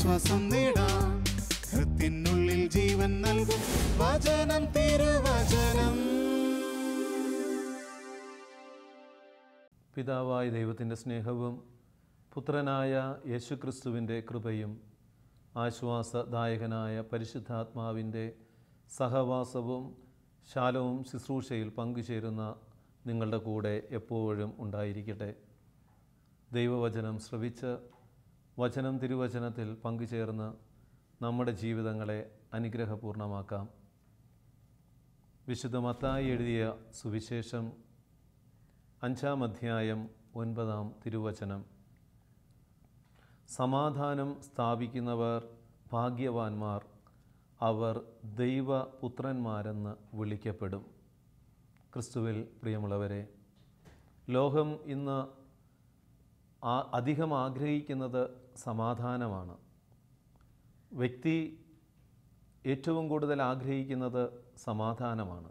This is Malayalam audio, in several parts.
ആശ്വാസം നേടാം. ഹൃത്തിനുള്ളിൽ ജീവൻ നൽകും വചനം, തിരുവചനം. പിതാവായ ദൈവത്തിൻ്റെ സ്നേഹവും പുത്രനായ യേശുക്രിസ്തുവിൻ്റെ കൃപയും ആശ്വാസദായകനായ പരിശുദ്ധാത്മാവിൻ്റെ സഹവാസവും ശാലവും ശുശ്രൂഷയിൽ പങ്കുചേരുന്ന നിങ്ങളുടെ കൂടെ എപ്പോഴും ഉണ്ടായിരിക്കട്ടെ. ദൈവവചനം ശ്രവിച്ച് വചനം തിരുവചനത്തിൽ പങ്കുചേർന്ന് നമ്മുടെ ജീവിതങ്ങളെ അനുഗ്രഹപൂർണ്ണമാക്കാം. വിശുദ്ധ മത്തായി എഴുതിയ സുവിശേഷം 5-ാം അധ്യായം 9-ാം തിരുവചനം. സമാധാനം സ്ഥാപിക്കുന്നവർ ഭാഗ്യവാന്മാർ, അവർ ദൈവപുത്രന്മാരെന്ന് വിളിക്കപ്പെടും. ക്രിസ്തുവിൽ പ്രിയമുള്ളവരെ, ലോകം ഇന്ന് അധികം ആഗ്രഹിക്കുന്നത് സമാധാനമാണ്. വ്യക്തി ഏറ്റവും കൂടുതൽ ആഗ്രഹിക്കുന്നത് സമാധാനമാണ്.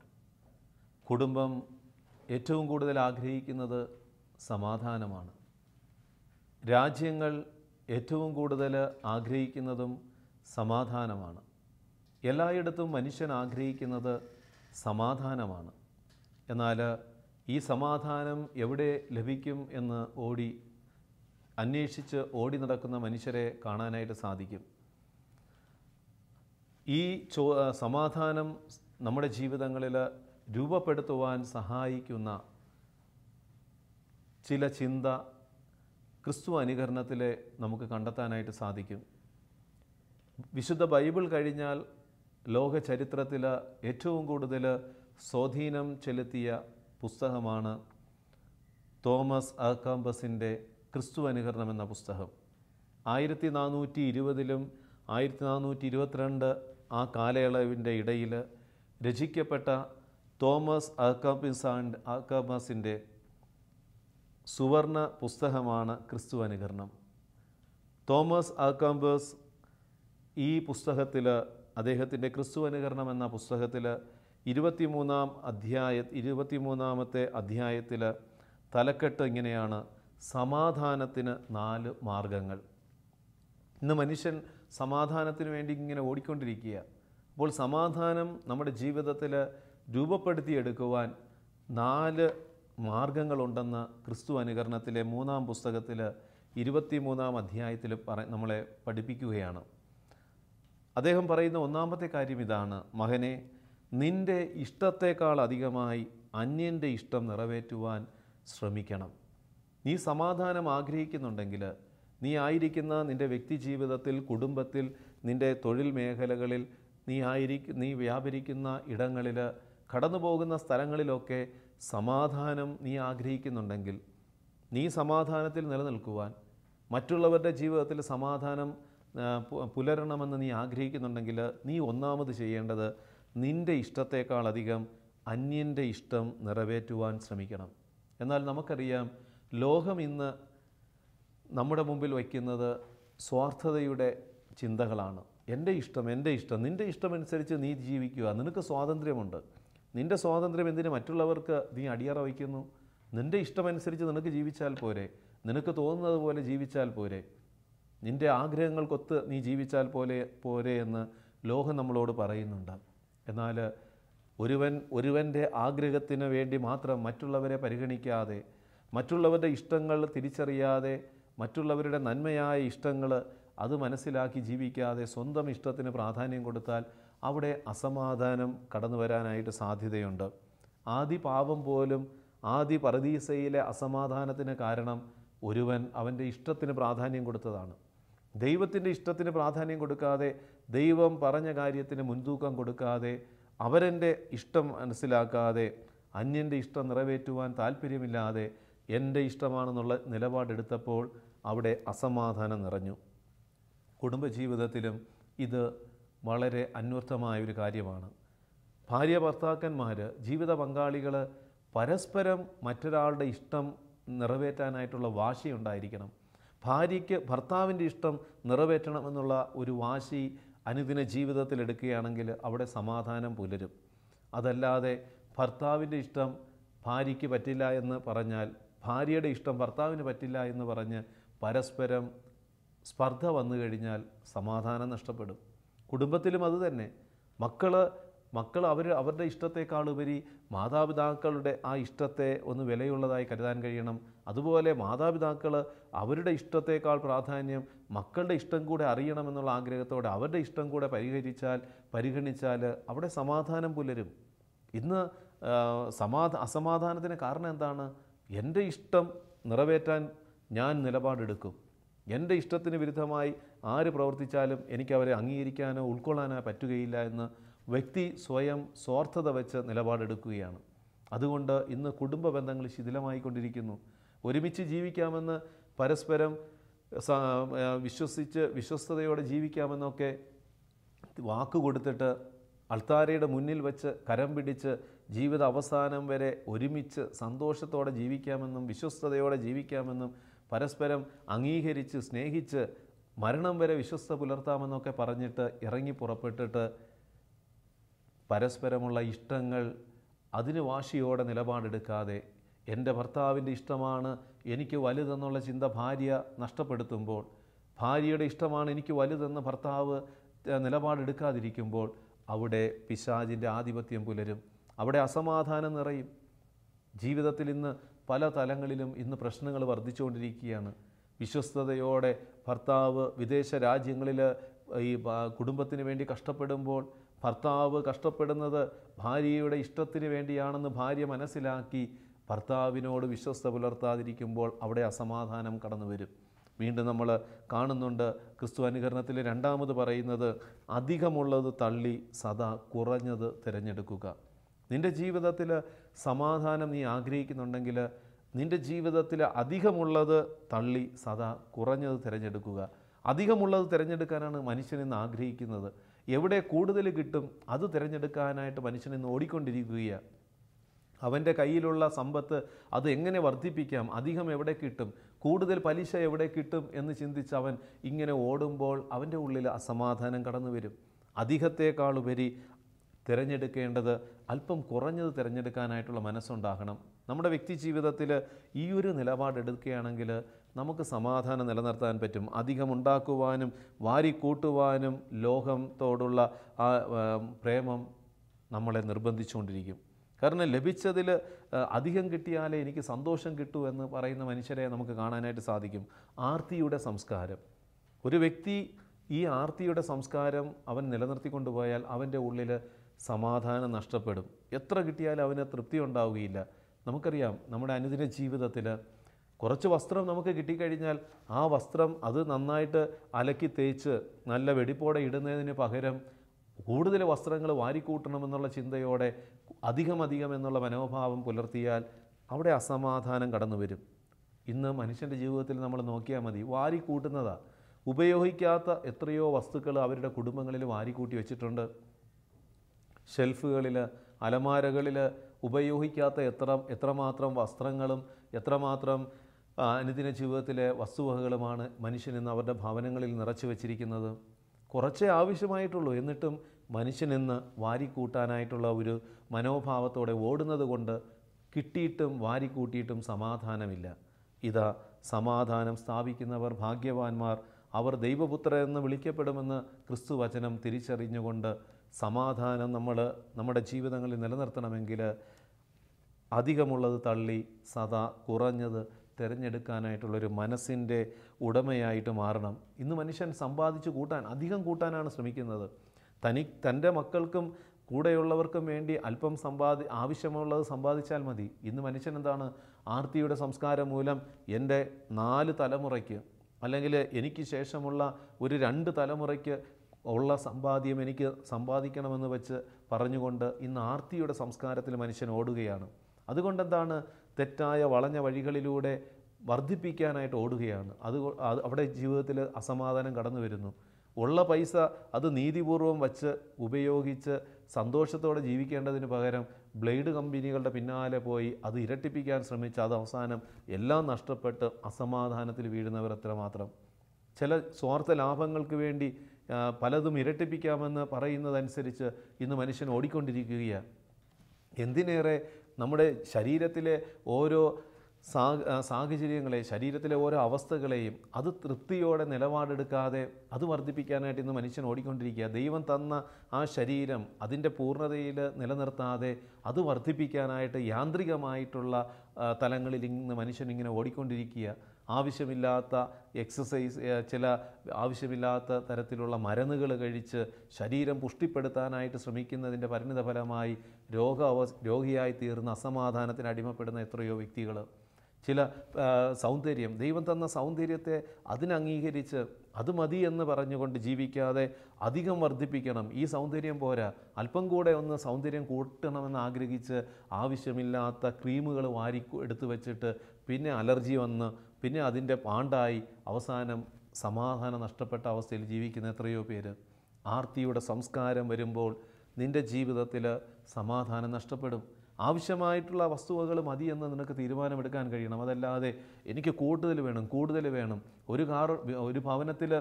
കുടുംബം ഏറ്റവും കൂടുതൽ ആഗ്രഹിക്കുന്നത് സമാധാനമാണ്. രാജ്യങ്ങൾ ഏറ്റവും കൂടുതൽ ആഗ്രഹിക്കുന്നതും സമാധാനമാണ്. എല്ലായിടത്തും മനുഷ്യൻ ആഗ്രഹിക്കുന്നത് സമാധാനമാണ്. എന്നാൽ ഈ സമാധാനം എവിടെ ലഭിക്കും എന്ന് അന്വേഷിച്ച് ഓടി നടക്കുന്ന മനുഷ്യരെ കാണാനായിട്ട് സാധിക്കും. ഈ സമാധാനം നമ്മുടെ ജീവിതങ്ങളിൽ രൂപപ്പെടുത്തുവാൻ സഹായിക്കുന്ന ചില ചിന്ത ക്രിസ്തു അനുകരണത്തിൽ നമുക്ക് കണ്ടെത്താനായിട്ട് സാധിക്കും. വിശുദ്ധ ബൈബിൾ കഴിഞ്ഞാൽ ലോക ചരിത്രത്തിൽ ഏറ്റവും കൂടുതൽ സ്വാധീനം ചെലുത്തിയ പുസ്തകമാണ് തോമസ് ആൽക്കംബസിൻ്റെ ക്രിസ്തു അനുകരണം എന്ന പുസ്തകം. 1420-ലും 1422 ആ കാലയളവിൻ്റെ ഇടയിൽ രചിക്കപ്പെട്ട തോമസ് ആൽക്കംബസിൻ്റെ സുവർണ പുസ്തകമാണ് ക്രിസ്തു അനുകരണം. തോമസ് ആൽക്കംബസ് ഈ പുസ്തകത്തിൽ, അദ്ദേഹത്തിൻ്റെ ക്രിസ്തു അനുകരണം എന്ന പുസ്തകത്തിൽ 23-ാമത്തെ അധ്യായത്തിൽ തലക്കെട്ട് ഇങ്ങനെയാണ്: സമാധാനത്തിന് 4 മാർഗങ്ങൾ. ഇന്ന് മനുഷ്യൻ സമാധാനത്തിന് വേണ്ടി ഇങ്ങനെ ഓടിക്കൊണ്ടിരിക്കുക. അപ്പോൾ സമാധാനം നമ്മുടെ ജീവിതത്തിൽ രൂപപ്പെടുത്തിയെടുക്കുവാൻ 4 മാർഗങ്ങളുണ്ടെന്ന് ക്രിസ്തു അനുകരണത്തിലെ 3-ാം പുസ്തകത്തിൽ 23-ാം അധ്യായത്തിൽ നമ്മളെ പഠിപ്പിക്കുകയാണ്. അദ്ദേഹം പറയുന്ന ഒന്നാമത്തെ കാര്യം ഇതാണ്: മകനെ, നിൻ്റെ ഇഷ്ടത്തേക്കാൾ അധികമായി അന്യൻ്റെ ഇഷ്ടം നിറവേറ്റുവാൻ ശ്രമിക്കണം. നീ സമാധാനം ആഗ്രഹിക്കുന്നുണ്ടെങ്കിൽ നീ ആയിരിക്കുന്ന നിൻ്റെ വ്യക്തി ജീവിതത്തിൽ, കുടുംബത്തിൽ, നിൻ്റെ തൊഴിൽ മേഖലകളിൽ, നീ വ്യാപരിക്കുന്ന ഇടങ്ങളിൽ, കടന്നു പോകുന്ന സ്ഥലങ്ങളിലൊക്കെ സമാധാനം നീ ആഗ്രഹിക്കുന്നുണ്ടെങ്കിൽ, നീ സമാധാനത്തിൽ നിലനിൽക്കുവാൻ, മറ്റുള്ളവരുടെ ജീവിതത്തിൽ സമാധാനം പുലരണമെന്ന് നീ ആഗ്രഹിക്കുന്നുണ്ടെങ്കിൽ, നീ ഒന്നാമത് ചെയ്യേണ്ടത് നിൻ്റെ ഇഷ്ടത്തേക്കാളധികം അന്യൻ്റെ ഇഷ്ടം നിറവേറ്റുവാൻ ശ്രമിക്കണം. എന്നാൽ നമുക്കറിയാം, ലോകം ഇന്ന് നമ്മുടെ മുമ്പിൽ വയ്ക്കുന്നത് സ്വാർത്ഥതയുടെ ചിന്തകളാണ്. എൻ്റെ ഇഷ്ടം, നിൻ്റെ ഇഷ്ടമനുസരിച്ച് നീ ജീവിക്കുക, നിനക്ക് സ്വാതന്ത്ര്യമുണ്ട്. നിൻ്റെ സ്വാതന്ത്ര്യം എന്തിന് മറ്റുള്ളവർക്ക് നീ അടിയറ വയ്ക്കുന്നു? നിൻ്റെ ഇഷ്ടമനുസരിച്ച് നിനക്ക് ജീവിച്ചാൽ പോരെ, നിനക്ക് തോന്നുന്നത് പോലെ ജീവിച്ചാൽ പോരെ, നിൻ്റെ ആഗ്രഹങ്ങൾക്കൊത്ത് നീ ജീവിച്ചാൽ പോരെ എന്ന് ലോകം നമ്മളോട് പറയുന്നുണ്ട്. എന്നാൽ ഒരുവൻ്റെ ആഗ്രഹത്തിന് വേണ്ടി മാത്രം മറ്റുള്ളവരെ പരിഗണിക്കാതെ, മറ്റുള്ളവരുടെ ഇഷ്ടങ്ങൾ തിരിച്ചറിയാതെ, മറ്റുള്ളവരുടെ നന്മയായ ഇഷ്ടങ്ങൾ അത് മനസ്സിലാക്കി ജീവിക്കാതെ സ്വന്തം ഇഷ്ടത്തിന് പ്രാധാന്യം കൊടുത്താൽ അവിടെ അസമാധാനം കടന്നു വരാനായിട്ട് സാധ്യതയുണ്ട്. ആദി പാപം പോലും, ആദി പറുദീസയിലെ അസമാധാനത്തിന് കാരണം ഒരുവൻ അവൻ്റെ ഇഷ്ടത്തിന് പ്രാധാന്യം കൊടുത്തതാണ്. ദൈവത്തിൻ്റെ ഇഷ്ടത്തിന് പ്രാധാന്യം കൊടുക്കാതെ, ദൈവം പറഞ്ഞ കാര്യത്തിന് മുൻതൂക്കം കൊടുക്കാതെ, അവരെൻ്റെ ഇഷ്ടം മനസ്സിലാക്കാതെ, അന്യൻ്റെ ഇഷ്ടം നിറവേറ്റുവാൻ താല്പര്യമില്ലാതെ എൻ്റെ ഇഷ്ടമാണെന്നുള്ള നിലപാടെടുത്തപ്പോൾ അവിടെ അസമാധാനം നിറഞ്ഞു. കുടുംബജീവിതത്തിലും ഇത് വളരെ അന്വർത്ഥമായൊരു കാര്യമാണ്. ഭാര്യ ഭർത്താക്കന്മാർ, ജീവിത പങ്കാളികൾ പരസ്പരം മറ്റൊരാളുടെ ഇഷ്ടം നിറവേറ്റാനായിട്ടുള്ള വാശിയുണ്ടായിരിക്കണം. ഭാര്യയ്ക്ക് ഭർത്താവിൻ്റെ ഇഷ്ടം നിറവേറ്റണമെന്നുള്ള ഒരു വാശി അനുദിന ജീവിതത്തിൽ എടുക്കുകയാണെങ്കിൽ അവിടെ സമാധാനം പുലരും. അതല്ലാതെ ഭർത്താവിൻ്റെ ഇഷ്ടം ഭാര്യയ്ക്ക് പറ്റില്ല എന്ന് പറഞ്ഞാൽ, ഭാര്യയുടെ ഇഷ്ടം ഭർത്താവിന് പറ്റില്ല എന്ന് പറഞ്ഞ് പരസ്പരം സ്പർദ്ധ വന്നു കഴിഞ്ഞാൽ സമാധാനം നഷ്ടപ്പെടും. കുടുംബത്തിലും അത് തന്നെ. മക്കൾ അവരുടെ ഇഷ്ടത്തെക്കാളുപരി മാതാപിതാക്കളുടെ ആ ഇഷ്ടത്തെ ഒന്ന് വിലയുള്ളതായി കരുതാൻ കഴിയണം. അതുപോലെ മാതാപിതാക്കൾ അവരുടെ ഇഷ്ടത്തേക്കാൾ പ്രാധാന്യം മക്കളുടെ ഇഷ്ടം കൂടെ അറിയണമെന്നുള്ള ആഗ്രഹത്തോടെ അവരുടെ ഇഷ്ടം കൂടെ പരിഗണിച്ചാൽ അവിടെ സമാധാനം പുലരും. ഇന്ന് അസമാധാനത്തിന് കാരണം എന്താണ്? എൻ്റെ ഇഷ്ടം നിറവേറ്റാൻ ഞാൻ നിലപാടെടുക്കും. എൻ്റെ ഇഷ്ടത്തിന് വിരുദ്ധമായി ആര് പ്രവർത്തിച്ചാലും എനിക്കവരെ അംഗീകരിക്കാനോ ഉൾക്കൊള്ളാനോ പറ്റുകയില്ല എന്ന് വ്യക്തി സ്വയം സ്വാർത്ഥത വെച്ച് നിലപാടെടുക്കുകയാണ്. അതുകൊണ്ട് ഇന്ന് കുടുംബ ബന്ധങ്ങൾ ശിഥിലമായിക്കൊണ്ടിരിക്കുന്നു. ഒരുമിച്ച് ജീവിക്കാമെന്ന് പരസ്പരം വിശ്വസ്തയോടെ ജീവിക്കാമെന്നൊക്കെ വാക്കുകൊടുത്തിട്ട് അൾത്താരയുടെ മുന്നിൽ വെച്ച് കരം പിടിച്ച് ജീവിത അവസാനം വരെ ഒരുമിച്ച് സന്തോഷത്തോടെ ജീവിക്കാമെന്നും വിശ്വസ്തയോടെ ജീവിക്കാമെന്നും പരസ്പരം അംഗീകരിച്ച് സ്നേഹിച്ച് മരണം വരെ വിശ്വസ്ത പുലർത്താമെന്നൊക്കെ പറഞ്ഞിട്ട് ഇറങ്ങി പുറപ്പെട്ടിട്ട് പരസ്പരമുള്ള ഇഷ്ടങ്ങൾ അതിന് വാശിയോടെ നിലപാടെടുക്കാതെ എൻ്റെ ഭർത്താവിൻ്റെ ഇഷ്ടമാണ് എനിക്ക് വലുതെന്നുള്ള ചിന്ത ഭാര്യ നഷ്ടപ്പെടുത്തുമ്പോൾ, ഭാര്യയുടെ ഇഷ്ടമാണ് എനിക്ക് വലുതെന്ന് ഭർത്താവ് നിലപാടെടുക്കാതിരിക്കുമ്പോൾ അവിടെ പിശാചിൻ്റെ ആധിപത്യം പുലരും. അവിടെ അസമാധാനം നിറയും. ജീവിതത്തിൽ ഇന്ന് പല തലങ്ങളിലും ഇന്ന് പ്രശ്നങ്ങൾ വർദ്ധിച്ചുകൊണ്ടിരിക്കുകയാണ്. വിശ്വസ്തയോടെ ഭർത്താവ് വിദേശ രാജ്യങ്ങളിൽ ഈ കുടുംബത്തിന് വേണ്ടി കഷ്ടപ്പെടുമ്പോൾ ഭർത്താവ് കഷ്ടപ്പെടുന്നത് ഭാര്യയുടെ ഇഷ്ടത്തിന് വേണ്ടിയാണെന്ന് ഭാര്യ മനസ്സിലാക്കി ഭർത്താവിനോട് വിശ്വസ്ത പുലർത്താതിരിക്കുമ്പോൾ അവിടെ അസമാധാനം കടന്നു വരും. വീണ്ടും നമ്മൾ കാണുന്നുണ്ട് ക്രിസ്തു അനുകരണത്തിൽ രണ്ടാമത് പറയുന്നത്, അധികമുള്ളത് തള്ളി സദാ കുറഞ്ഞത് തിരഞ്ഞെടുക്കുക. നിൻ്റെ ജീവിതത്തിൽ സമാധാനം നീ ആഗ്രഹിക്കുന്നുണ്ടെങ്കിൽ നിൻ്റെ ജീവിതത്തിൽ അധികമുള്ളത് തള്ളി സദാ കുറഞ്ഞത് തിരഞ്ഞെടുക്കുക. അധികമുള്ളത് തിരഞ്ഞെടുക്കാനാണ് മനുഷ്യൻ ഇന്ന് ആഗ്രഹിക്കുന്നത്. എവിടെ കൂടുതൽ കിട്ടും അത് തിരഞ്ഞെടുക്കാനായിട്ട് മനുഷ്യൻ ഇന്ന് ഓടിക്കൊണ്ടിരിക്കുകയാണ്. അവൻ്റെ കയ്യിലുള്ള സമ്പത്ത് അത് എങ്ങനെ വർദ്ധിപ്പിക്കാം, അധികം എവിടെ കിട്ടും, കൂടുതൽ പലിശ എവിടെ കിട്ടും എന്ന് ചിന്തിച്ച് അവൻ ഇങ്ങനെ ഓടുമ്പോൾ അവൻ്റെ ഉള്ളിൽ അസമാധാനം കടന്നു വരും. അധികത്തേക്കാളുപരി തിരഞ്ഞെടുക്കേണ്ടത് അല്പം കുറഞ്ഞത് തിരഞ്ഞെടുക്കാനായിട്ടുള്ള മനസ്സുണ്ടാകണം. നമ്മുടെ വ്യക്തി ജീവിതത്തിൽ ഈ ഒരു നിലപാടെടുക്കുകയാണെങ്കിൽ നമുക്ക് സമാധാനം നിലനിർത്താൻ പറ്റും. അധികമുണ്ടാക്കുവാനും വാരിക്കൂട്ടുവാനും ലോകത്തോടുള്ള ആ പ്രേമം നമ്മളെ നിർബന്ധിച്ചുകൊണ്ടിരിക്കും. കാരണം ലഭിച്ചതിൽ അധികം കിട്ടിയാലേ എനിക്ക് സന്തോഷം കിട്ടൂ എന്ന് പറയുന്ന മനുഷ്യരെ നമുക്ക് കാണാനായിട്ട് സാധിക്കും. ആർത്തിയുടെ സംസ്കാരം, ഒരു വ്യക്തി ഈ ആർത്തിയുടെ സംസ്കാരം അവൻ നിലനിർത്തിക്കൊണ്ടുപോയാൽ അവൻ്റെ ഉള്ളിൽ സമാധാനം നഷ്ടപ്പെടും. എത്ര കിട്ടിയാലും അവന് തൃപ്തി ഉണ്ടാവുകയില്ല. നമുക്കറിയാം നമ്മുടെ അനുദിന ജീവിതത്തിൽ കുറച്ച് വസ്ത്രം നമുക്ക് കിട്ടിക്കഴിഞ്ഞാൽ ആ വസ്ത്രം അത് നന്നായിട്ട് അലക്കി തേച്ച് നല്ല വെടിപ്പോടെ ഇടുന്നതിന് പകരം കൂടുതൽ വസ്ത്രങ്ങൾ വാരിക്കൂട്ടണമെന്നുള്ള ചിന്തയോടെ അധികം എന്നുള്ള മനോഭാവം പുലർത്തിയാൽ അവിടെ അസമാധാനം കടന്നു വരും. ഇന്ന് മനുഷ്യൻ്റെ ജീവിതത്തിൽ നമ്മൾ നോക്കിയാൽ മതി, വാരിക്കൂട്ടുന്നതാണ്. ഉപയോഗിക്കാത്ത എത്രയോ വസ്തുക്കൾ അവരുടെ കുടുംബങ്ങളിൽ വാരിക്കൂട്ടി വെച്ചിട്ടുണ്ട്. ഷെൽഫുകളിൽ, അലമാരകളിൽ ഉപയോഗിക്കാത്ത എത്രമാത്രം വസ്ത്രങ്ങളും എത്രമാത്രം അനുദിന ജീവിതത്തിലെ വസ്തുവകകളുമാണ് മനുഷ്യനിന്ന് അവരുടെ ഭവനങ്ങളിൽ നിറച്ചു വച്ചിരിക്കുന്നത്. കുറച്ചേ ആവശ്യമായിട്ടുള്ളൂ, എന്നിട്ടും മനുഷ്യനിന്ന് വാരിക്കൂട്ടാനായിട്ടുള്ള ഒരു മനോഭാവത്തോടെ ഓടുന്നത് കൊണ്ട് കിട്ടിയിട്ടും വാരിക്കൂട്ടിയിട്ടും സമാധാനമില്ല. ഇതാ സമാധാനം സ്ഥാപിക്കുന്നവർ ഭാഗ്യവാന്മാർ, അവർ ദൈവപുത്രർ എന്ന് വിളിക്കപ്പെടുമെന്ന് ക്രിസ്തു വചനം തിരിച്ചറിഞ്ഞുകൊണ്ട് സമാധാനം നമ്മുടെ ജീവിതങ്ങളിൽ നിലനിർത്തണമെങ്കിൽ അധികമുള്ളത് തള്ളി സദാ കുറഞ്ഞത് തിരഞ്ഞെടുക്കാനായിട്ടുള്ളൊരു മനസ്സിൻ്റെ ഉടമയായിട്ട് മാറണം. ഇന്ന് മനുഷ്യൻ സമ്പാദിച്ചു കൂട്ടാൻ, അധികം കൂട്ടാനാണ് ശ്രമിക്കുന്നത്. തൻ്റെ മക്കൾക്കും കൂടെയുള്ളവർക്കും വേണ്ടി അല്പം ആവശ്യമുള്ളത് സമ്പാദിച്ചാൽ മതി. ഇന്ന് മനുഷ്യൻ എന്താണ്, ആർത്തിയുടെ സംസ്കാരം മൂലം എൻ്റെ 4 തലമുറയ്ക്ക് അല്ലെങ്കിൽ എനിക്ക് ശേഷമുള്ള ഒരു 2 തലമുറയ്ക്ക് ഉള്ള സമ്പാദ്യം എനിക്ക് സമ്പാദിക്കണമെന്ന് വെച്ച് പറഞ്ഞുകൊണ്ട് ഇന്ന് ആർത്തിയുടെ സംസ്കാരത്തിൽ മനുഷ്യൻ ഓടുകയാണ്. അതുകൊണ്ടെന്താണ്, തെറ്റായ വളഞ്ഞ വഴികളിലൂടെ വർദ്ധിപ്പിക്കാനായിട്ട് ഓടുകയാണ്. അവിടെ ജീവിതത്തിൽ അസമാധാനം കടന്നു വരുന്നു. ഉള്ള പൈസ അത് നീതിപൂർവം വച്ച് ഉപയോഗിച്ച് സന്തോഷത്തോടെ ജീവിക്കേണ്ടതിന് പകരം ബ്ലേഡ് കമ്പനികളുടെ പിന്നാലെ പോയി അത് ഇരട്ടിപ്പിക്കാൻ ശ്രമിച്ച് അത് അവസാനം എല്ലാം നഷ്ടപ്പെട്ട് അസമാധാനത്തിൽ വീഴുന്നവർ എത്രമാത്രം. ചില സ്വാർത്ഥ ലാഭങ്ങൾക്ക് വേണ്ടി പലതും ഇരട്ടിപ്പിക്കാമെന്ന് പറയുന്നതനുസരിച്ച് ഇന്ന് മനുഷ്യൻ ഓടിക്കൊണ്ടിരിക്കുകയാണ്. എന്തിനേറെ നമ്മുടെ ശരീരത്തിലെ ഓരോ സാഹചര്യങ്ങളെ, ശരീരത്തിലെ ഓരോ അവസ്ഥകളെയും അത് തൃപ്തിയോടെ നിലപാടെടുക്കാതെ അത് വർദ്ധിപ്പിക്കാനായിട്ട് ഇന്ന് മനുഷ്യൻ ഓടിക്കൊണ്ടിരിക്കുക. ദൈവം തന്ന ആ ശരീരം അതിൻ്റെ പൂർണ്ണതയിൽ നിലനിർത്താതെ അത് വർദ്ധിപ്പിക്കാനായിട്ട് യാന്ത്രികമായിട്ടുള്ള തലങ്ങളിൽ ഇന്ന് മനുഷ്യനിങ്ങനെ ഓടിക്കൊണ്ടിരിക്കുക. ആവശ്യമില്ലാത്ത എക്സസൈസ്, ചില ആവശ്യമില്ലാത്ത തരത്തിലുള്ള മരുന്നുകൾ കഴിച്ച് ശരീരം പുഷ്ടിപ്പെടുത്താനായിട്ട് ശ്രമിക്കുന്നതിൻ്റെ പരിണിതഫലമായി രോഗിയായി തീർന്ന അസമാധാനത്തിന് അടിമപ്പെടുന്ന എത്രയോ വ്യക്തികൾ. ചില സൗന്ദര്യം, ദൈവം തന്ന സൗന്ദര്യത്തെ അതിനംഗീകരിച്ച് അത് മതി എന്ന് പറഞ്ഞുകൊണ്ട് ജീവിക്കാതെ അധികം വർദ്ധിപ്പിക്കണം, ഈ സൗന്ദര്യം പോരാ, അല്പം കൂടെ ഒന്ന് സൗന്ദര്യം കൂട്ടണമെന്ന് ആഗ്രഹിച്ച് ആവശ്യമില്ലാത്ത ക്രീമുകൾ എടുത്തു വച്ചിട്ട് പിന്നെ അലർജി വന്ന് പിന്നെ അതിൻ്റെ പാണ്ടായി അവസാനം സമാധാനം നഷ്ടപ്പെട്ട അവസ്ഥയിൽ ജീവിക്കുന്ന എത്രയോ പേര്. ആർത്തിയുടെ സംസ്കാരം വരുമ്പോൾ നിൻ്റെ ജീവിതത്തിൽ സമാധാനം നഷ്ടപ്പെടും. ആവശ്യമായിട്ടുള്ള വസ്തുവകൾ മതിയെന്ന് നിനക്ക് തീരുമാനമെടുക്കാൻ കഴിയണം. അതല്ലാതെ എനിക്ക് കൂടുതൽ വേണം. ഒരു ഭവനത്തിൽ,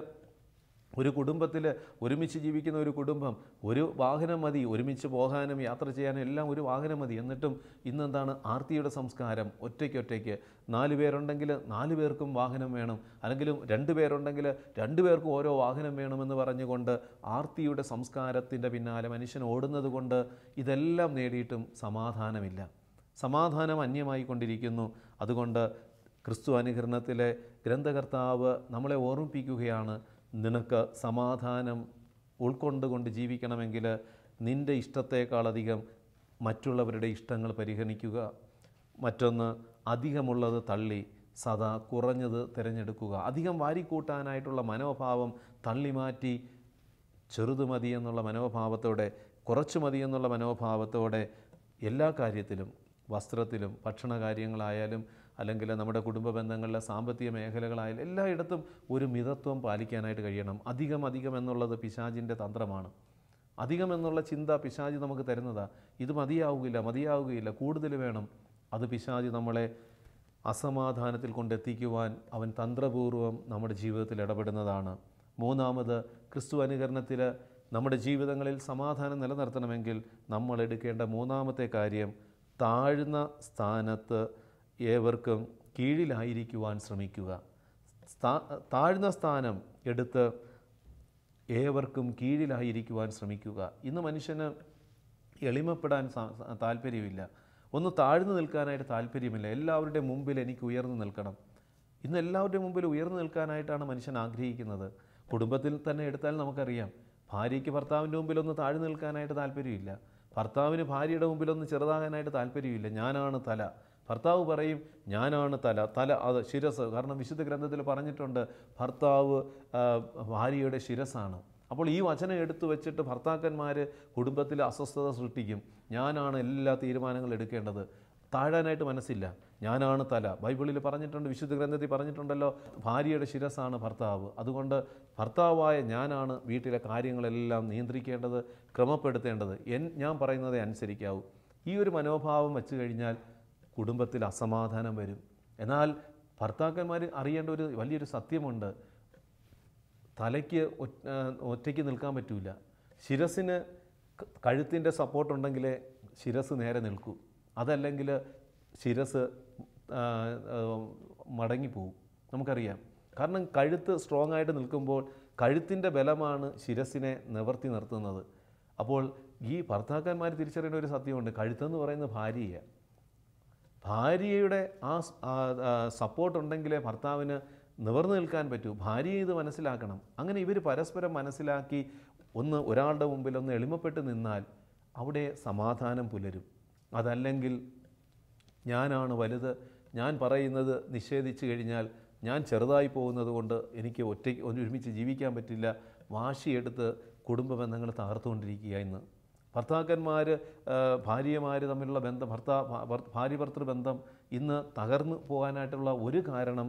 ഒരു കുടുംബത്തിൽ, ഒരുമിച്ച് ജീവിക്കുന്ന ഒരു കുടുംബം, ഒരു വാഹനം മതി, ഒരുമിച്ച് പോകാനും യാത്ര ചെയ്യാനും എല്ലാം ഒരു വാഹനം മതി. എന്നിട്ടും ഇന്നെന്താണ് ആർത്തിയുടെ സംസ്കാരം? ഒറ്റയ്ക്ക് 4 പേരുണ്ടെങ്കിൽ 4 പേർക്കും വാഹനം വേണം, അല്ലെങ്കിൽ 2 പേരുണ്ടെങ്കിൽ 2 പേർക്കും ഓരോ വാഹനം വേണമെന്ന് പറഞ്ഞുകൊണ്ട് ആർത്തിയുടെ സംസ്കാരത്തിൻ്റെ പിന്നാലെ മനുഷ്യൻ ഓടുന്നത് കൊണ്ട് ഇതെല്ലാം നേടിയിട്ടും സമാധാനമില്ല. സമാധാനം അന്യമായി കൊണ്ടിരിക്കുന്നു. അതുകൊണ്ട് ക്രിസ്തു അനുകരണത്തിലെ ഗ്രന്ഥകർത്താവ് നമ്മളെ ഓർമ്മിപ്പിക്കുകയാണ്, നിനക്ക് സമാധാനം ഉൾക്കൊണ്ടുകൊണ്ട് ജീവിക്കണമെങ്കിൽ നിൻ്റെ ഇഷ്ടത്തേക്കാളധികം മറ്റുള്ളവരുടെ ഇഷ്ടങ്ങൾ പരിഗണിക്കുക. മറ്റൊന്ന്, അധികമുള്ളത് തള്ളി സദാ കുറഞ്ഞത് തിരഞ്ഞെടുക്കുക. അധികം വാരിക്കൂട്ടാനായിട്ടുള്ള മനോഭാവം തള്ളിമാറ്റി ചെറുത് മതി എന്നുള്ള മനോഭാവത്തോടെ, കുറച്ച് മതി എന്നുള്ള മനോഭാവത്തോടെ എല്ലാ കാര്യത്തിലും, വസ്ത്രത്തിലും, ഭക്ഷണ കാര്യങ്ങളായാലും അല്ലെങ്കിൽ നമ്മുടെ കുടുംബ ബന്ധങ്ങളിലെ സാമ്പത്തിക മേഖലകളായാലും എല്ലായിടത്തും ഒരു മിതത്വം പാലിക്കാനായിട്ട് കഴിയണം. അധികം എന്നുള്ളത് പിശാചിൻ്റെ തന്ത്രമാണ്. അധികം എന്നുള്ള ചിന്ത പിശാചി നമുക്ക് തരുന്നതാണ്. ഇത് മതിയാവുകയില്ല, കൂടുതൽ വേണം. അത് പിശാചി നമ്മളെ അസമാധാനത്തിൽ കൊണ്ടെത്തിക്കുവാൻ അവൻ തന്ത്രപൂർവ്വം നമ്മുടെ ജീവിതത്തിൽ ഇടപെടുന്നതാണ്. മൂന്നാമത്, ക്രിസ്തു അനുകരണത്തിൽ നമ്മുടെ ജീവിതങ്ങളിൽ സമാധാനം നിലനിർത്തണമെങ്കിൽ നമ്മൾ എടുക്കേണ്ട മൂന്നാമത്തെ കാര്യം, താഴ്ന്ന സ്ഥാനത്ത് ഏവർക്കും കീഴിലായിരിക്കുവാൻ ശ്രമിക്കുക. താഴ്ന്ന സ്ഥാനം എടുത്ത് ഏവർക്കും കീഴിലായിരിക്കുവാൻ ശ്രമിക്കുക. ഇന്ന് മനുഷ്യന് എളിമപ്പെടാൻ താല്പര്യമില്ല, ഒന്ന് താഴ്ന്നു നിൽക്കാനായിട്ട് താല്പര്യമില്ല. എല്ലാവരുടെ മുമ്പിൽ എനിക്ക് ഉയർന്നു നിൽക്കണം. ഇന്ന് എല്ലാവരുടെ മുമ്പിൽ ഉയർന്നു നിൽക്കാനായിട്ടാണ് മനുഷ്യൻ ആഗ്രഹിക്കുന്നത്. കുടുംബത്തിൽ തന്നെ എടുത്താൽ നമുക്കറിയാം, ഭാര്യയ്ക്ക് ഭർത്താവിൻ്റെ മുമ്പിലൊന്ന് താഴ്ന്നു നിൽക്കാനായിട്ട് താല്പര്യമില്ല, ഭർത്താവിന് ഭാര്യയുടെ മുമ്പിലൊന്ന് ചെറുതാകാനായിട്ട് താല്പര്യമില്ല. ഞാനാണ് തല. ഭർത്താവ് പറയും ഞാനാണ് തല, അത് ശിരസ്. കാരണം വിശുദ്ധ ഗ്രന്ഥത്തിൽ പറഞ്ഞിട്ടുണ്ട്, ഭർത്താവ് ഭാര്യയുടെ ശിരസ്സാണ്. അപ്പോൾ ഈ വചനം എടുത്തു വെച്ചിട്ട് ഭർത്താക്കന്മാർ കുടുംബത്തിൽ അസ്വസ്ഥത സൃഷ്ടിക്കും. ഞാനാണ് എല്ലാ തീരുമാനങ്ങളും എടുക്കേണ്ടത്. താഴാനായിട്ട് മനസ്സില്ല, ഞാനാണ് തല. ബൈബിളിൽ പറഞ്ഞിട്ടുണ്ട്, വിശുദ്ധ ഗ്രന്ഥത്തിൽ പറഞ്ഞിട്ടുണ്ടല്ലോ, ഭാര്യയുടെ ശിരസ്സാണ് ഭർത്താവ്. അതുകൊണ്ട് ഭർത്താവായ ഞാനാണ് വീട്ടിലെ കാര്യങ്ങളെല്ലാം നിയന്ത്രിക്കേണ്ടത്, ക്രമപ്പെടുത്തേണ്ടത്. ഞാൻ പറയുന്നതേ അനുസരിക്കാവൂ. ഈ ഒരു മനോഭാവം വെച്ച് കഴിഞ്ഞാൽ കുടുംബത്തിൽ അസമാധാനം വരും. എന്നാൽ ഭർത്താക്കന്മാർ അറിയേണ്ട ഒരു വലിയൊരു സത്യമുണ്ട്, തലയ്ക്ക് ഒറ്റയ്ക്ക് നിൽക്കാൻ പറ്റില്ല. ശിരസിന് കഴുത്തിൻ്റെ സപ്പോർട്ടുണ്ടെങ്കിലേ ശിരസ് നേരെ നിൽക്കൂ, അതല്ലെങ്കിൽ ശിരസ് മടങ്ങിപ്പോവും. നമുക്കറിയാം. കാരണം കഴുത്ത് സ്ട്രോങ് ആയിട്ട് നിൽക്കുമ്പോൾ കഴുത്തിൻ്റെ ബലമാണ് ശിരസിനെ നിവർത്തി നിർത്തുന്നത്. അപ്പോൾ ഈ ഭർത്താക്കന്മാർ തിരിച്ചറിയേണ്ട ഒരു സത്യമുണ്ട്, കഴുത്തെന്ന് പറയുന്നത് ഭാര്യയാണ്. ഭാര്യയുടെ ആ സപ്പോർട്ടുണ്ടെങ്കിലേ ഭർത്താവിന് നിവർന്നു നിൽക്കാൻ പറ്റൂ. ഭാര്യയെ ഇത് മനസ്സിലാക്കണം. അങ്ങനെ ഇവർ പരസ്പരം മനസ്സിലാക്കി ഒരാളുടെ മുമ്പിൽ ഒന്ന് എളിമപ്പെട്ട് നിന്നാൽ അവിടെ സമാധാനം പുലരും. അതല്ലെങ്കിൽ ഞാനാണ് വലുത്, ഞാൻ പറയുന്നത് നിഷേധിച്ചു കഴിഞ്ഞാൽ ഞാൻ ചെറുതായി പോകുന്നത് കൊണ്ട് എനിക്ക് ഒരുമിച്ച് ജീവിക്കാൻ പറ്റില്ല, വാശിയെടുത്ത് കുടുംബ ബന്ധങ്ങൾ തകർത്തുകൊണ്ടിരിക്കുക. ഇന്ന് ഭർത്താക്കന്മാർ ഭാര്യമാർ തമ്മിലുള്ള ബന്ധം, ഭാര്യ ഭർത്തൃ ബന്ധം ഇന്ന് തകർന്നു പോകാനായിട്ടുള്ള ഒരു കാരണം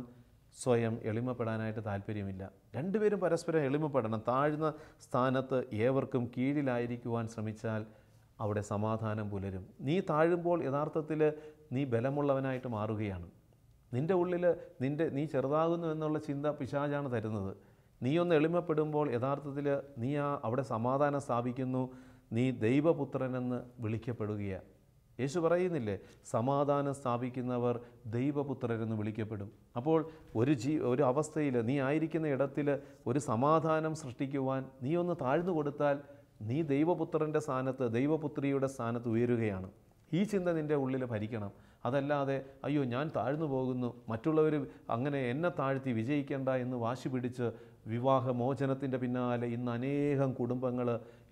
സ്വയം എളിമപ്പെടാനായിട്ട് താല്പര്യമില്ല. രണ്ടുപേരും പരസ്പരം എളിമപ്പെടണം. താഴ്ന്ന സ്ഥാനത്ത് ഏവർക്കും കീഴിലായിരിക്കുവാൻ ശ്രമിച്ചാൽ അവിടെ സമാധാനം പുലരും. നീ താഴുമ്പോൾ യഥാർത്ഥത്തിൽ നീ ബലമുള്ളവനായിട്ട് മാറുകയാണ്. നിൻ്റെ ഉള്ളിൽ നീ ചെറുതാകുന്നു എന്നുള്ള ചിന്ത പിശാചാണ് തരുന്നത്. നീ ഒന്ന് എളിമപ്പെടുമ്പോൾ യഥാർത്ഥത്തിൽ നീ അവിടെ സമാധാനം സ്ഥാപിക്കുന്നു. നീ ദൈവപുത്രനെന്ന് വിളിക്കപ്പെടുകയാണ്. യേശു പറയുന്നില്ലേ, സമാധാനം സ്ഥാപിക്കുന്നവർ ദൈവപുത്രരെന്ന് വിളിക്കപ്പെടും. അപ്പോൾ ഒരു അവസ്ഥയിൽ നീ ആയിരിക്കുന്ന ഇടത്തിൽ ഒരു സമാധാനം സൃഷ്ടിക്കുവാൻ നീ ഒന്ന് താഴ്ന്നു കൊടുത്താൽ നീ ദൈവപുത്രൻ്റെ സ്ഥാനത്ത്, ദൈവപുത്രിയുടെ സ്ഥാനത്ത് ഉയരുകയാണ്. ഈ ചിന്ത നിൻ്റെ ഉള്ളിൽ ഭരിക്കണം. അതല്ലാതെ അയ്യോ ഞാൻ താഴ്ന്നു പോകുന്നു, മറ്റുള്ളവർ അങ്ങനെ എന്നെ താഴ്ത്തി വിജയിക്കേണ്ട എന്ന് വാശി പിടിച്ച് വിവാഹമോചനത്തിൻ്റെ പിന്നാലെ ഇന്ന് അനേകം കുടുംബങ്ങൾ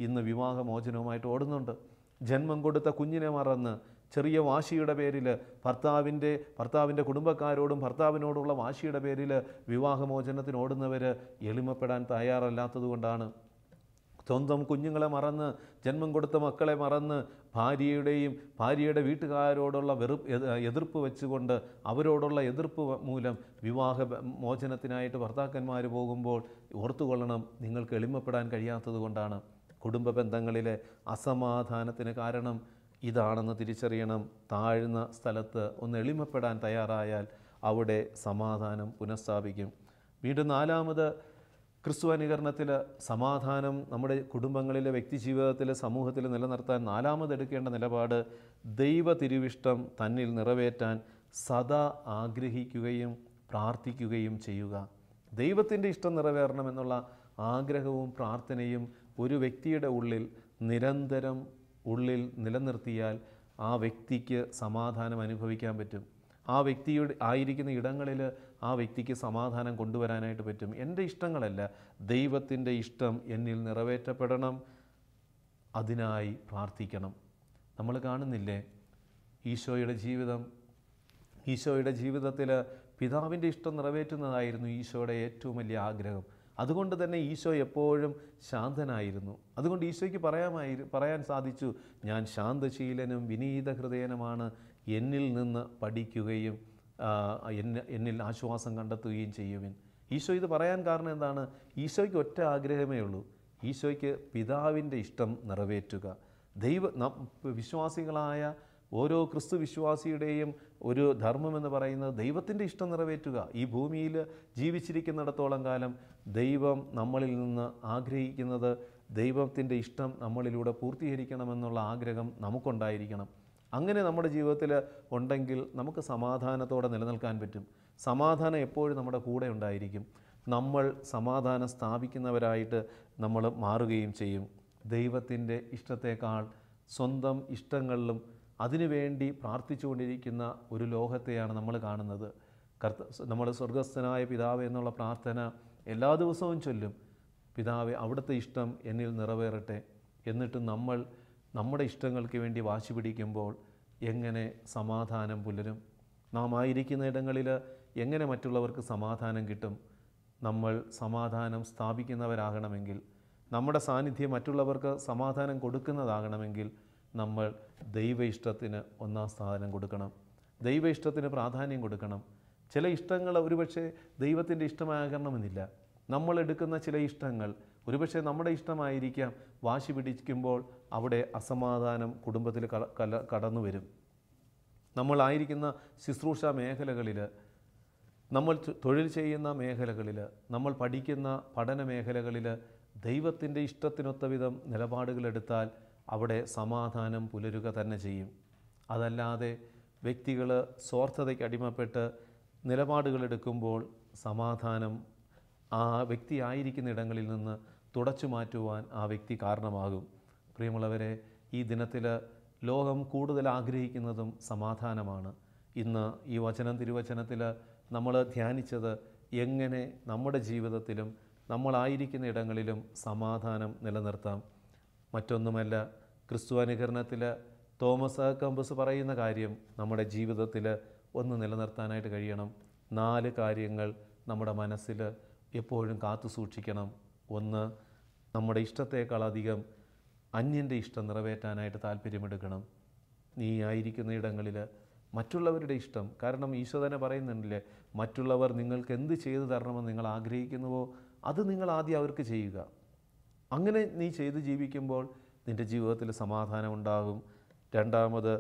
ഇന്ന് വിവാഹമോചനവുമായിട്ട് ഓടുന്നുണ്ട്. ജന്മം കൊടുത്ത കുഞ്ഞിനെ മറന്ന് ചെറിയ വാശിയുടെ പേരിൽ ഭർത്താവിൻ്റെ കുടുംബക്കാരോടും ഭർത്താവിനോടുള്ള വാശിയുടെ പേരിൽ വിവാഹമോചനത്തിന് ഓടുന്നവർ എളിമപ്പെടാൻ തയ്യാറല്ലാത്തതുകൊണ്ടാണ്. സ്വന്തം കുഞ്ഞുങ്ങളെ മറന്ന്, ജന്മം കൊടുത്ത മക്കളെ മറന്ന്, ഭാര്യയുടെ വീട്ടുകാരോടുള്ള എതിർപ്പ് വെച്ചുകൊണ്ട്, അവരോടുള്ള എതിർപ്പ് മൂലം വിവാഹമോചനത്തിനായിട്ട് ഭർത്താക്കന്മാർ പോകുമ്പോൾ ഓർത്തുകൊള്ളണം, നിങ്ങൾക്ക് എളിമപ്പെടാൻ കഴിയാത്തത് കൊണ്ടാണ്. കുടുംബ ബന്ധങ്ങളിലെ അസമാധാനത്തിന് കാരണം ഇതാണെന്ന് തിരിച്ചറിയണം. താഴ്ന്ന സ്ഥലത്ത് ഒന്ന് എളിമപ്പെടാൻ തയ്യാറായാൽ അവിടെ സമാധാനം പുനഃസ്ഥാപിക്കും. വീണ്ടും നാലാമത്, ക്രിസ്തുവനുകരണത്തിൽ സമാധാനം നമ്മുടെ കുടുംബങ്ങളിലെ, വ്യക്തിജീവിതത്തിലെ, സമൂഹത്തിൽ നിലനിർത്താൻ നാലാമതെടുക്കേണ്ട നിലപാട് ദൈവ തിരുവിഷ്ടം തന്നിൽ നിറവേറ്റാൻ സദാ ആഗ്രഹിക്കുകയും പ്രാർത്ഥിക്കുകയും ചെയ്യുക. ദൈവത്തിൻ്റെ ഇഷ്ടം നിറവേറണമെന്നുള്ള ആഗ്രഹവും പ്രാർത്ഥനയും ഒരു വ്യക്തിയുടെ നിരന്തരം നിലനിർത്തിയാൽ ആ വ്യക്തിക്ക് സമാധാനം അനുഭവിക്കാൻ പറ്റും. ആ വ്യക്തിയുടെ ആയിരിക്കുന്ന ഇടങ്ങളിൽ ആ വ്യക്തിക്ക് സമാധാനം കൊണ്ടുവരാനായിട്ട് പറ്റും. എൻ്റെ ഇഷ്ടങ്ങളല്ല, ദൈവത്തിൻ്റെ ഇഷ്ടം എന്നിൽ നിറവേറ്റപ്പെടണം, അതിനായി പ്രാർത്ഥിക്കണം. നമ്മൾ കാണുന്നില്ലേ ഈശോയുടെ ജീവിതത്തിൽ പിതാവിൻ്റെ ഇഷ്ടം നിറവേറ്റുന്നതായിരുന്നു ഈശോയുടെ ഏറ്റവും വലിയ ആഗ്രഹം. അതുകൊണ്ട് തന്നെ ഈശോ എപ്പോഴും ശാന്തനായിരുന്നു. അതുകൊണ്ട് ഈശോയ്ക്ക് പറയാൻ സാധിച്ചു, ഞാൻ ശാന്തശീലനും വിനീത ഹൃദയനുമാണ്, എന്നിൽ നിന്ന് പഠിക്കുകയും എന്നിൽ ആശ്വാസം കണ്ടെത്തുകയും ചെയ്യുവിൻ. ഈശോ ഇത് പറയാൻ കാരണം എന്താണ്? ഈശോയ്ക്ക് ഒറ്റ ആഗ്രഹമേ ഉള്ളൂ, ഈശോയ്ക്ക് പിതാവിൻ്റെ ഇഷ്ടം നിറവേറ്റുക. വിശ്വാസികളായ ഓരോ ക്രിസ്തു വിശ്വാസിയുടെയും ഒരു ധർമ്മമെന്ന് പറയുന്നത് ദൈവത്തിൻ്റെ ഇഷ്ടം നിറവേറ്റുക. ഈ ഭൂമിയിൽ ജീവിച്ചിരിക്കുന്നിടത്തോളം കാലം ദൈവം നമ്മളിൽ നിന്ന് ആഗ്രഹിക്കുന്നത് ദൈവത്തിൻ്റെ ഇഷ്ടം നമ്മളിലൂടെ പൂർത്തീകരിക്കണമെന്നുള്ള ആഗ്രഹം നമുക്കുണ്ടായിരിക്കണം. അങ്ങനെ നമ്മുടെ ജീവിതത്തിൽ ഉണ്ടെങ്കിൽ നമുക്ക് സമാധാനത്തോടെ നിലനിൽക്കാൻ പറ്റും. സമാധാനം എപ്പോഴും നമ്മുടെ കൂടെ ഉണ്ടായിരിക്കും. നമ്മൾ സമാധാനം സ്ഥാപിക്കുന്നവരായിട്ട് നമ്മൾ മാറുകയും ചെയ്യും. ദൈവത്തിൻ്റെ ഇഷ്ടത്തേക്കാൾ സ്വന്തം ഇഷ്ടങ്ങളിലും അതിനുവേണ്ടി പ്രാർത്ഥിച്ചുകൊണ്ടിരിക്കുന്ന ഒരു ലോകത്തെയാണ് നമ്മൾ കാണുന്നത്. നമ്മൾ സ്വർഗസ്ഥനായ പിതാവേ എന്നുള്ള പ്രാർത്ഥന എല്ലാ ദിവസവും ചൊല്ലും. പിതാവേ, അവിടുത്തെ ഇഷ്ടം എന്നിൽ നിറവേറട്ടെ. എന്നിട്ട് നമ്മൾ നമ്മുടെ ഇഷ്ടങ്ങൾക്ക് വേണ്ടി വാശി പിടിക്കുമ്പോൾ എങ്ങനെ സമാധാനം പുലരും? നാം ആയിരിക്കുന്ന ഇടങ്ങളിൽ എങ്ങനെ മറ്റുള്ളവർക്ക് സമാധാനം കിട്ടും? നമ്മൾ സമാധാനം സ്ഥാപിക്കുന്നവരാകണമെങ്കിൽ, നമ്മുടെ സാന്നിധ്യം മറ്റുള്ളവർക്ക് സമാധാനം കൊടുക്കുന്നതാകണമെങ്കിൽ നമ്മൾ ദൈവ ഇഷ്ടത്തിന് ഒന്നാം സ്ഥാനം കൊടുക്കണം. ദൈവ ഇഷ്ടത്തിന് പ്രാധാന്യം കൊടുക്കണം. ചില ഇഷ്ടങ്ങൾ ഒരുപക്ഷെ ദൈവത്തിൻ്റെ ഇഷ്ടമാകണമെന്നില്ല. നമ്മളെടുക്കുന്ന ചില ഇഷ്ടങ്ങൾ ഒരുപക്ഷെ നമ്മുടെ ഇഷ്ടമായിരിക്കാം. വാശി പിടിക്കുമ്പോൾ അവിടെ അസമാധാനം കുടുംബത്തിൽ കടന്നു വരും. നമ്മളായിരിക്കുന്ന ശുശ്രൂഷ മേഖലകളിൽ, നമ്മൾ തൊഴിൽ ചെയ്യുന്ന മേഖലകളിൽ, നമ്മൾ പഠിക്കുന്ന പഠന മേഖലകളിൽ ദൈവത്തിൻ്റെ ഇഷ്ടത്തിനൊത്ത വിധം നിലപാടുകളെടുത്താൽ അവിടെ സമാധാനം പുലരുക തന്നെ ചെയ്യും. അതല്ലാതെ വ്യക്തികൾ സ്വാർത്ഥതയ്ക്ക് അടിമപ്പെട്ട് നിലപാടുകളെടുക്കുമ്പോൾ സമാധാനം ആ വ്യക്തി ആയിരിക്കുന്ന ഇടങ്ങളിൽ നിന്ന് തുടച്ചു മാറ്റുവാൻ ആ വ്യക്തി കാരണമാകും. പ്രിയമുള്ളവരെ, ഈ ദിനത്തിൽ ലോകം കൂടുതൽ ആഗ്രഹിക്കുന്നതും സമാധാനമാണ്. ഇന്ന് ഈ തിരുവചനത്തിൽ നമ്മൾ ധ്യാനിച്ചത് എങ്ങനെ നമ്മുടെ ജീവിതത്തിലും നമ്മളായിരിക്കുന്ന ഇടങ്ങളിലും സമാധാനം നിലനിർത്താം. മറ്റൊന്നുമല്ല, ക്രിസ്തു അനുകരണത്തിൽ തോമസ് കമ്പസ് പറയുന്ന കാര്യം നമ്മുടെ ജീവിതത്തിൽ ഒന്ന് നിലനിർത്താനായിട്ട് കഴിയണം. 4 കാര്യങ്ങൾ നമ്മുടെ മനസ്സിൽ എപ്പോഴും കാത്തു സൂക്ഷിക്കണം. 1, നമ്മുടെ ഇഷ്ടത്തേക്കാളധികം അന്യൻ്റെ ഇഷ്ടം നിറവേറ്റാനായിട്ട് താല്പര്യമെടുക്കണം. നീ ആയിരിക്കുന്ന ഇടങ്ങളിൽ മറ്റുള്ളവരുടെ ഇഷ്ടം, കാരണം ഈശോ തന്നെ പറയുന്നുണ്ടല്ലേ, മറ്റുള്ളവർ നിങ്ങൾക്ക് എന്ത് ചെയ്തു തരണമെന്ന് നിങ്ങൾ ആഗ്രഹിക്കുന്നുവോ അത് നിങ്ങൾ ആദ്യം അവർക്ക് ചെയ്യുക. അങ്ങനെ നീ ചെയ്ത് ജീവിക്കുമ്പോൾ നിൻ്റെ ജീവിതത്തിൽ സമാധാനം ഉണ്ടാകും. 2,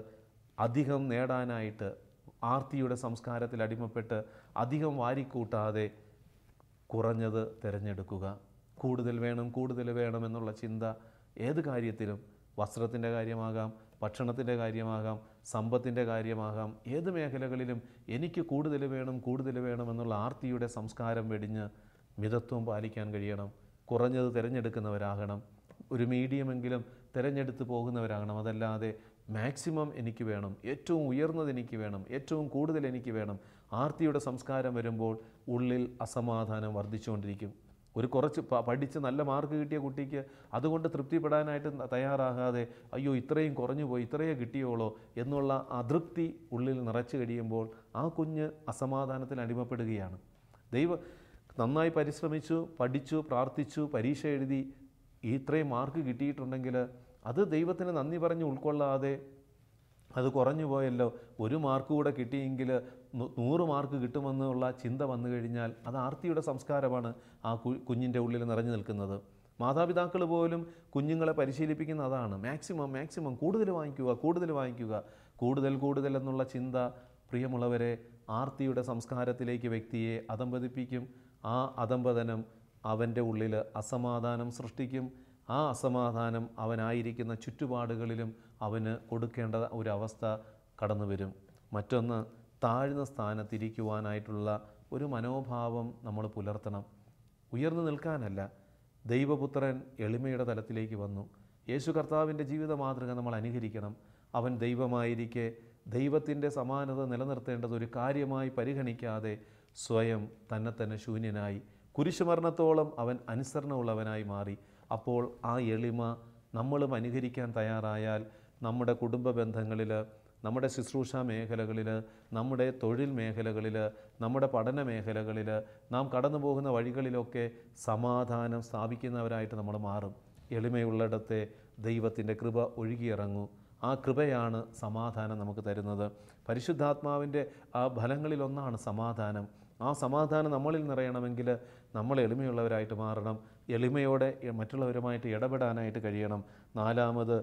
അധികം നേടാനായിട്ട് ആർത്തിയുടെ സംസ്കാരത്തിൽ അടിമപ്പെട്ട് അധികം വാരിക്കൂട്ടാതെ കുറഞ്ഞത് തിരഞ്ഞെടുക്കുക. കൂടുതൽ വേണം എന്നുള്ള ചിന്ത ഏത് കാര്യത്തിലും, വസ്ത്രത്തിൻ്റെ കാര്യമാകാം, ഭക്ഷണത്തിൻ്റെ കാര്യമാകാം, സമ്പത്തിൻ്റെ കാര്യമാകാം, ഏത് മേഖലകളിലും എനിക്ക് കൂടുതൽ വേണമെന്നുള്ള ആർത്തിയുടെ സംസ്കാരം വെടിഞ്ഞ് മിതത്വം പാലിക്കാൻ കഴിയണം. കുറഞ്ഞത് തിരഞ്ഞെടുക്കുന്നവരാകണം, ഒരു മീഡിയമെങ്കിലും തിരഞ്ഞെടുത്ത് പോകുന്നവരാകണം. അതല്ലാതെ മാക്സിമം എനിക്ക് വേണം, ഏറ്റവും ഉയർന്നത് എനിക്ക് വേണം, ഏറ്റവും കൂടുതൽ എനിക്ക് വേണം. ആർത്തിയുടെ സംസ്കാരം വരുമ്പോൾ ഉള്ളിൽ അസമാധാനം വർദ്ധിച്ചുകൊണ്ടിരിക്കും. ഒരു കുറച്ച് പഠിച്ച് നല്ല മാർക്ക് കിട്ടിയ കുട്ടിക്ക് അതുകൊണ്ട് തൃപ്തിപ്പെടാനായിട്ട് തയ്യാറാകാതെ അയ്യോ ഇത്രയും കുറഞ്ഞു പോയി, ഇത്രയേ കിട്ടിയോളോ എന്നുള്ള അതൃപ്തി ഉള്ളിൽ നിറച്ചു കഴിയുമ്പോൾ ആ കുഞ്ഞ് അസമാധാനത്തിൽ അടിമപ്പെടുകയാണ്. നന്നായി പരിശ്രമിച്ചു, പഠിച്ചു, പ്രാർത്ഥിച്ചു, പരീക്ഷ എഴുതി ഇത്രയും മാർക്ക് കിട്ടിയിട്ടുണ്ടെങ്കിൽ അത് ദൈവത്തിന് നന്ദി പറഞ്ഞ് ഉൾക്കൊള്ളാതെ അത് കുറഞ്ഞു പോയല്ലോ, ഒരു മാർക്ക് കൂടെ കിട്ടിയെങ്കിൽ 100 മാർക്ക് കിട്ടുമെന്നുള്ള ചിന്ത വന്നു കഴിഞ്ഞാൽ അത് ആർത്തിയുടെ സംസ്കാരമാണ് ആ കുഞ്ഞിൻ്റെ ഉള്ളിൽ നിറഞ്ഞു നിൽക്കുന്നത്. മാതാപിതാക്കൾ പോലും കുഞ്ഞുങ്ങളെ പരിശീലിപ്പിക്കുന്ന അതാണ്. മാക്സിമം കൂടുതൽ വാങ്ങിക്കുക, കൂടുതൽ എന്നുള്ള ചിന്ത പ്രിയമുള്ളവരെ ആർത്തിയുടെ സംസ്കാരത്തിലേക്ക് വ്യക്തിയെ അധംപതിപ്പിക്കും. ആ അധംപതനം അവൻ്റെ ഉള്ളിൽ അസമാധാനം സൃഷ്ടിക്കും. ആ അസമാധാനം അവനായിരിക്കുന്ന ചുറ്റുപാടുകളിലും അവന് കൊടുക്കേണ്ട ഒരവസ്ഥ കടന്നു വരും. മറ്റൊന്ന്, താഴ്ന്ന സ്ഥാനത്തിരിക്കുവാനായിട്ടുള്ള ഒരു മനോഭാവം നമ്മൾ പുലർത്തണം. ഉയർന്നു നിൽക്കാനല്ല. ദൈവപുത്രൻ എളിമയുടെ തലത്തിലേക്ക് വന്നു. യേശു കർത്താവിൻ്റെ ജീവിത മാതൃക നമ്മൾ അനുകരിക്കണം. അവൻ ദൈവമായിരിക്കെ ദൈവത്തിൻ്റെ സമാനത നിലനിർത്തേണ്ടത് ഒരു കാര്യമായി പരിഗണിക്കാതെ സ്വയം തന്നെ ശൂന്യനായി കുരിശുമരണത്തോളം അവൻ അനുസരണമുള്ളവനായി മാറി. അപ്പോൾ ആ എളിമ നമ്മളും അനുകരിക്കാൻ തയ്യാറായാൽ നമ്മുടെ കുടുംബ ബന്ധങ്ങളിൽ, നമ്മുടെ ശുശ്രൂഷ മേഖലകളിൽ, നമ്മുടെ തൊഴിൽ മേഖലകളിൽ, നമ്മുടെ പഠന മേഖലകളിൽ, നാം കടന്നു പോകുന്ന വഴികളിലൊക്കെ സമാധാനം സ്ഥാപിക്കുന്നവരായിട്ട് നമ്മൾ മാറും. എളിമയുള്ളിടത്തെ ദൈവത്തിൻ്റെ കൃപ ഒഴുകിയിറങ്ങൂ. ആ കൃപയാണ് സമാധാനം നമുക്ക് തരുന്നത്. പരിശുദ്ധാത്മാവിൻ്റെ ആ ഫലങ്ങളിലൊന്നാണ് സമാധാനം. ആ സമാധാനം നമ്മളിൽ നിറയണമെങ്കിൽ നമ്മൾ എളിമയുള്ളവരായിട്ട് മാറണം. എളിമയോടെ മറ്റുള്ളവരുമായിട്ട് ഇടപെടാനായിട്ട് കഴിയണം. 4,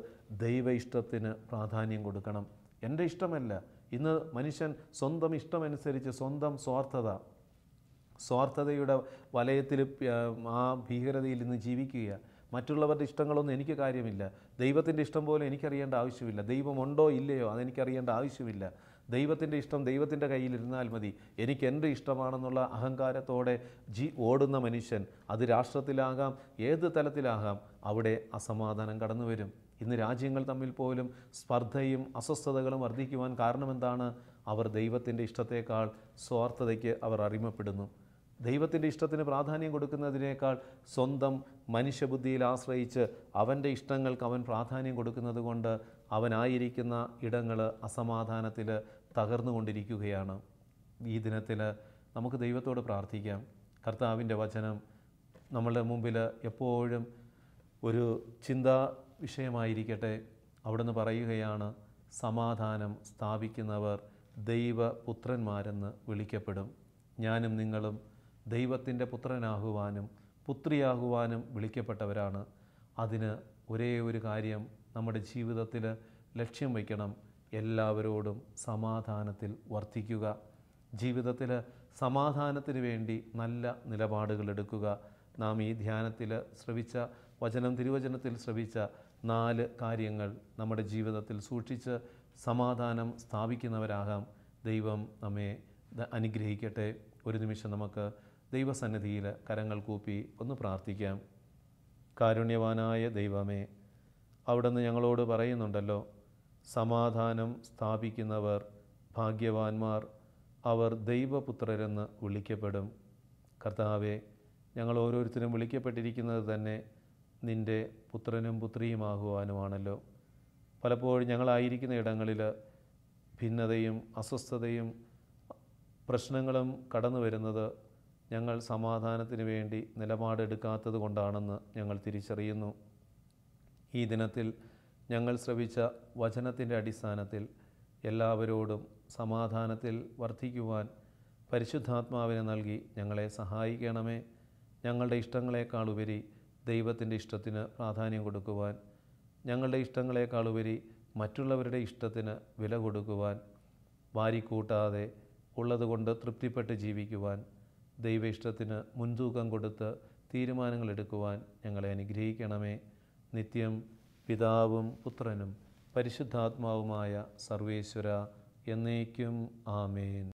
ദൈവ ഇഷ്ടത്തിന് പ്രാധാന്യം കൊടുക്കണം. എൻ്റെ ഇഷ്ടമല്ല. ഇന്ന് മനുഷ്യൻ സ്വന്തം ഇഷ്ടമനുസരിച്ച് സ്വന്തം സ്വാർത്ഥതയുടെ വലയത്തിൽ ആ ഭീകരതയിൽ ഇന്ന് ജീവിക്കുക. മറ്റുള്ളവരുടെ ഇഷ്ടങ്ങളൊന്നും എനിക്ക് കാര്യമില്ല. ദൈവത്തിൻ്റെ ഇഷ്ടം പോലെ എനിക്കറിയേണ്ട ആവശ്യമില്ല. ദൈവമുണ്ടോ ഇല്ലയോ അതെനിക്കറിയേണ്ട ആവശ്യമില്ല. ദൈവത്തിൻ്റെ ഇഷ്ടം ദൈവത്തിൻ്റെ കയ്യിലിരുന്നാൽ മതി. എനിക്ക് എൻ്റെ ഇഷ്ടമാണെന്നുള്ള അഹങ്കാരത്തോടെ ഓടുന്ന മനുഷ്യൻ, അത് രാഷ്ട്രത്തിലാകാം, ഏത് തലത്തിലാകാം, അവിടെ അസമാധാനം കടന്നു വരും. ഇന്ന് രാജ്യങ്ങൾ തമ്മിൽ പോലും സ്പർദ്ധയും അസ്വസ്ഥതകളും വർദ്ധിക്കുവാൻ കാരണമെന്താണ്? അവർ ദൈവത്തിൻ്റെ ഇഷ്ടത്തേക്കാൾ സ്വാർത്ഥതയ്ക്ക് അവർ അടിമപ്പെടുന്നു. ദൈവത്തിൻ്റെ ഇഷ്ടത്തിന് പ്രാധാന്യം കൊടുക്കുന്നതിനേക്കാൾ സ്വന്തം മനുഷ്യബുദ്ധിയിൽ ആശ്രയിച്ച് അവൻ്റെ ഇഷ്ടങ്ങൾക്ക് അവൻ പ്രാധാന്യം കൊടുക്കുന്നത് കൊണ്ട് അവനായിരിക്കുന്ന ഇടങ്ങൾ അസമാധാനത്തിൽ തകർന്നുകൊണ്ടിരിക്കുകയാണ്. ഈ ദിനത്തിൽ നമുക്ക് ദൈവത്തോട് പ്രാർത്ഥിക്കാം. കർത്താവിൻ്റെ വചനം നമ്മളുടെ മുമ്പിൽ എപ്പോഴും ഒരു ചിന്താ വിഷയമായിരിക്കട്ടെ. അവിടുന്ന് പറയുകയാണ്, സമാധാനം സ്ഥാപിക്കുന്നവർ ദൈവപുത്രന്മാരെന്ന് വിളിക്കപ്പെടും. ഞാനും നിങ്ങളും ദൈവത്തിൻ്റെ പുത്രനാകുവാനും പുത്രിയാകുവാനും വിളിക്കപ്പെട്ടവരാണ്. അതിന് ഒരേ ഒരു കാര്യം നമ്മുടെ ജീവിതത്തിൽ ലക്ഷ്യം വയ്ക്കണം. എല്ലാവരോടും സമാധാനത്തിൽ വർത്തിക്കുക. ജീവിതത്തിൽ സമാധാനത്തിന് വേണ്ടി നല്ല നിലപാടുകൾ എടുക്കുക. നാം ഈ ധ്യാനത്തിൽ ശ്രവിച്ച തിരുവചനത്തിൽ ശ്രവിച്ച 4 കാര്യങ്ങൾ നമ്മുടെ ജീവിതത്തിൽ സൂക്ഷിച്ച് സമാധാനം സ്ഥാപിക്കുന്നവരാകാം. ദൈവം നമ്മെ അനുഗ്രഹിക്കട്ടെ. ഒരു നിമിഷം നമുക്ക് ദൈവസന്നിധിയിൽ കരങ്ങൾ കൂപ്പി ഒന്ന് പ്രാർത്ഥിക്കാം. കാരുണ്യവാനായ ദൈവമേ, അവിടുന്ന് ഞങ്ങളോട് പറയുന്നുണ്ടല്ലോ, സമാധാനം സ്ഥാപിക്കുന്നവർ ഭാഗ്യവാന്മാർ, അവർ ദൈവപുത്രരെന്ന് വിളിക്കപ്പെടും. കർത്താവെ, ഞങ്ങൾ ഓരോരുത്തരും വിളിക്കപ്പെട്ടിരിക്കുന്നത് തന്നെ നിൻ്റെ പുത്രനും പുത്രിയുമാകുവാനുമാണല്ലോ. പലപ്പോഴും ഞങ്ങളായിരിക്കുന്ന ഇടങ്ങളിൽ ഭിന്നതയും അസ്വസ്ഥതയും പ്രശ്നങ്ങളും കടന്നു വരുന്നത് ഞങ്ങൾ സമാധാനത്തിന് വേണ്ടി നിലപാടെടുക്കാത്തത് കൊണ്ടാണെന്ന് ഞങ്ങൾ തിരിച്ചറിയുന്നു. ഈ ദിനത്തിൽ ഞങ്ങൾ ശ്രവിച്ച വചനത്തിൻ്റെ അടിസ്ഥാനത്തിൽ എല്ലാവരോടും സമാധാനത്തിൽ വർദ്ധിക്കുവാൻ പരിശുദ്ധാത്മാവിനെ നൽകി ഞങ്ങളെ സഹായിക്കണമേ. ഞങ്ങളുടെ ഇഷ്ടങ്ങളെക്കാളുപരി ദൈവത്തിൻ്റെ ഇഷ്ടത്തിന് പ്രാധാന്യം കൊടുക്കുവാൻ, ഞങ്ങളുടെ ഇഷ്ടങ്ങളെക്കാളുപരി മറ്റുള്ളവരുടെ ഇഷ്ടത്തിന് വില കൊടുക്കുവാൻ, വാരിക്കൂട്ടാതെ ഉള്ളതുകൊണ്ട് തൃപ്തിപ്പെട്ട് ജീവിക്കുവാൻ, ദൈവ ഇഷ്ടത്തിന് മുൻതൂക്കം കൊടുത്ത് തീരുമാനങ്ങളെടുക്കുവാൻ ഞങ്ങളെ അനുഗ്രഹിക്കണമേ. നിത്യം പിതാവും പുത്രനും പരിശുദ്ധാത്മാവുമായ സർവേശ്വര എന്നേക്കും ആമേൻ.